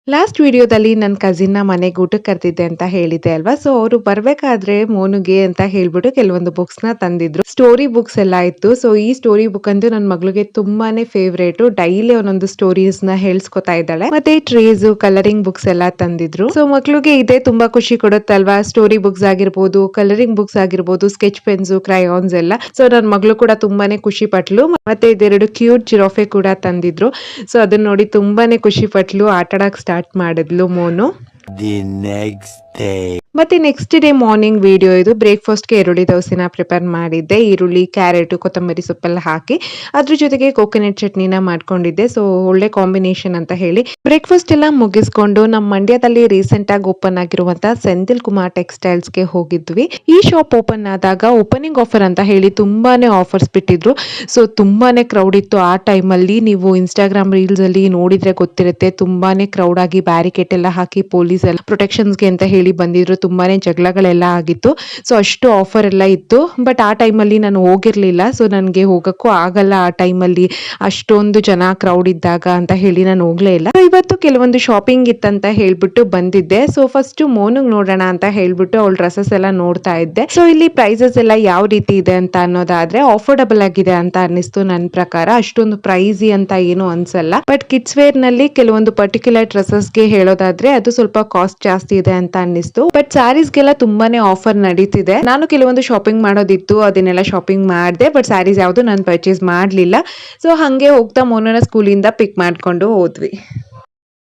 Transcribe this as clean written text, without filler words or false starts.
Last ವಿಡಿಯೋದಲ್ಲಿ ನನ್ನ ಕಸಿನ್‌ನ ಮನೆಗೆ ಊಟಕ್ಕೆ ಕರೆದಿದ್ದೆ ಅಂತ ಹೇಳಿದ್ದೆ ಅಲ್ವಾ? ಸೊ ಅವರು ಬರ್ಬೇಕಾದ್ರೆ ಮೋನುಗೆ ಅಂತ ಹೇಳ್ಬಿಟ್ಟು ಕೆಲವೊಂದು ಬುಕ್ಸ್‌ನ ತಂದಿದ್ರು. ಸ್ಟೋರಿ ಬುಕ್ಸ್ ಎಲ್ಲ ಇತ್ತು. ಸೊ ಈ ಸ್ಟೋರಿ ಬುಕ್ ಅಂತೂ ನನ್ನ ಮಗಳಿಗೆ ತುಂಬಾನೇ ಫೇವರೇಟು. ಡೈಲಿ ಒಂದೊಂದು ಸ್ಟೋರೀಸ್‌ನ ಹೇಳ್ಸ್ಕೊತಾ ಇದ್ದಾಳೆ. ಮತ್ತೆ ಟ್ರೇಸ್, ಕಲರಿಂಗ್ ಬುಕ್ಸ್ ಎಲ್ಲ ತಂದಿದ್ರು. ಸೊ ಮಕ್ಳಿಗೆ ಇದೇ ತುಂಬಾ ಖುಷಿ ಕೊಡುತ್ತಲ್ವಾ? ಸ್ಟೋರಿ ಬುಕ್ಸ್ ಆಗಿರ್ಬೋದು, ಕಲರಿಂಗ್ ಬುಕ್ಸ್ ಆಗಿರ್ಬೋದು, ಸ್ಕೆಚ್ ಪೆನ್ಸು, ಕ್ರಯಾನ್ಸ್ ಎಲ್ಲ. ಸೊ ನನ್ನ ಮಗಳು ಕೂಡ ತುಂಬಾನೇ ಖುಷಿ ಪಟ್ಲು. ಮತ್ತೆ ಇದೆರಡು ಕ್ಯೂಟ್ ಜಿರಾಫೆ ಕೂಡ ತಂದಿದ್ರು. ಸೊ ಅದನ್ನ ನೋಡಿ ತುಂಬಾನೇ ಖುಷಿ ಪಟ್ಲು. ಆಟ ಆಡಕ್ ಸ್ಟಾರ್ಟ್ ಮಾಡಿದ್ಲು ಮೋನು. The next day. ಮತ್ತೆ ನೆಕ್ಸ್ಟ್ ಡೇ ಮಾರ್ನಿಂಗ್ ವಿಡಿಯೋ ಇದು. ಬ್ರೇಕ್‌ಫಾಸ್ಟ್‌ಗೆ ಈರುಳ್ಳಿ ದೋಸೆನ ಪ್ರಿಪೇರ್ ಮಾಡಿದ್ದೆ. ಈರುಳ್ಳಿ, ಕ್ಯಾರೆಟ್, ಕೊತ್ತಂಬರಿ ಸೊಪ್ಪೆಲ್ಲ ಹಾಕಿ ಅದ್ರ ಜೊತೆಗೆ ಕೋಕೋನಟ್ ಚಟ್ನಿನ ಮಾಡ್ಕೊಂಡಿದ್ದೆ. ಸೊ ಒಳ್ಳೆ ಕಾಂಬಿನೇಷನ್ ಅಂತ ಹೇಳಿ ಬ್ರೇಕ್‌ಫಾಸ್ಟ್ ಎಲ್ಲ ಮುಗಿಸ್ಕೊಂಡು ನಮ್ಮ ಮಂಡ್ಯದಲ್ಲಿ ರೀಸೆಂಟ್ ಆಗಿ ಓಪನ್ ಆಗಿರುವಂತ ಸೆಂಥಿಲ್ ಕುಮಾರ್ ಟೆಕ್ಸ್ಟೈಲ್ಸ್‌ಗೆ ಹೋಗಿದ್ವಿ. ಈ ಶಾಪ್ ಓಪನ್ ಆದಾಗ ಓಪನಿಂಗ್ ಆಫರ್ ಅಂತ ಹೇಳಿ ತುಂಬಾನೇ ಆಫರ್ಸ್ ಬಿಟ್ಟಿದ್ರು. ಸೊ ತುಂಬಾನೇ ಕ್ರೌಡ್ ಇತ್ತು ಆ ಟೈಮಲ್ಲಿ. ನೀವು ಇನ್‌ಸ್ಟಾಗ್ರಾಮ್ ರೀಲ್ಸ್ ಅಲ್ಲಿ ನೋಡಿದ್ರೆ ಗೊತ್ತಿರುತ್ತೆ. ತುಂಬಾನೇ ಕ್ರೌಡ್ ಆಗಿ ಬ್ಯಾರಿಕೇಡ್ ಎಲ್ಲ ಹಾಕಿ ಪೊಲೀಸ್ ಎಲ್ಲ ಪ್ರೊಟೆಕ್ಷನ್ಸ್‌ಗೆ ಅಂತ ಹೇಳಿ ಬಂದಿದ್ರು. ತುಂಬಾನೇ ಜಗಳಗಳೆಲ್ಲ ಆಗಿತ್ತು. ಸೊ ಅಷ್ಟು ಆಫರ್ ಎಲ್ಲ ಇತ್ತು. ಬಟ್ ಆ ಟೈಮಲ್ಲಿ ನಾನು ಹೋಗಿರ್ಲಿಲ್ಲ. ಸೊ ನನಗೆ ಹೋಗಕ್ಕೂ ಆಗಲ್ಲ ಆ ಟೈಮಲ್ಲಿ ಅಷ್ಟೊಂದು ಜನ ಕ್ರೌಡ್ ಇದ್ದಾಗ ಅಂತ ಹೇಳಿ ನಾನು ಹೋಗ್ಲೇ ಇಲ್ಲ. So ಇವತ್ತು ಕೆಲವೊಂದು ಶಾಪಿಂಗ್ ಇತ್ತಂತ ಹೇಳ್ಬಿಟ್ಟು ಬಂದಿದ್ದೆ. ಸೊ ಫಸ್ಟ್ ಮೋನುಗ್ ನೋಡೋಣ ಅಂತ ಹೇಳ್ಬಿಟ್ಟು ಅವಳ ಡ್ರೆಸ್ಸಸ್ ಎಲ್ಲ ನೋಡ್ತಾ ಇದ್ದೆ. ಸೊ ಇಲ್ಲಿ ಪ್ರೈಸಸ್ ಎಲ್ಲ ಯಾವ ರೀತಿ ಇದೆ ಅಂತ ಅನ್ನೋದಾದ್ರೆ ಅಫೋರ್ಡಬಲ್ ಆಗಿದೆ ಅಂತ ಅನ್ನಿಸ್ತು ನನ್ನ ಪ್ರಕಾರ. ಅಷ್ಟೊಂದು ಪ್ರೈಸಿ ಅಂತ ಏನು ಅನ್ಸಲ್ಲ. ಬಟ್ ಕಿಡ್ಸ್ ವೇರ್ ನಲ್ಲಿ ಕೆಲವೊಂದು ಪರ್ಟಿಕ್ಯುಲರ್ ಡ್ರೆಸ್ಸಸ್ಗೆ ಹೇಳೋದಾದ್ರೆ ಅದು ಸ್ವಲ್ಪ ಕಾಸ್ಟ್ ಜಾಸ್ತಿ ಇದೆ ಅಂತ ಅನ್ನಿಸ್ತು. ಬಟ್ ಸ್ಯಾರೀಸ್ಗೆಲ್ಲ ತುಂಬಾನೇ ಆಫರ್ ನಡೀತಿದೆ. ನಾನು ಕೆಲವೊಂದು ಶಾಪಿಂಗ್ ಮಾಡೋದಿತ್ತು, ಅದನ್ನೆಲ್ಲ ಶಾಪಿಂಗ್ ಮಾಡಿದೆ. ಬಟ್ ಸ್ಯಾರೀಸ್ ಯಾವುದು ನಾನು ಪರ್ಚೇಸ್ ಮಾಡ್ಲಿಲ್ಲ. ಸೊ ಹಂಗೆ ಹೋಗ್ತಾ ಮೋನನ ಸ್ಕೂಲಿಂದ ಪಿಕ್ ಮಾಡ್ಕೊಂಡು ಹೋದ್ವಿ.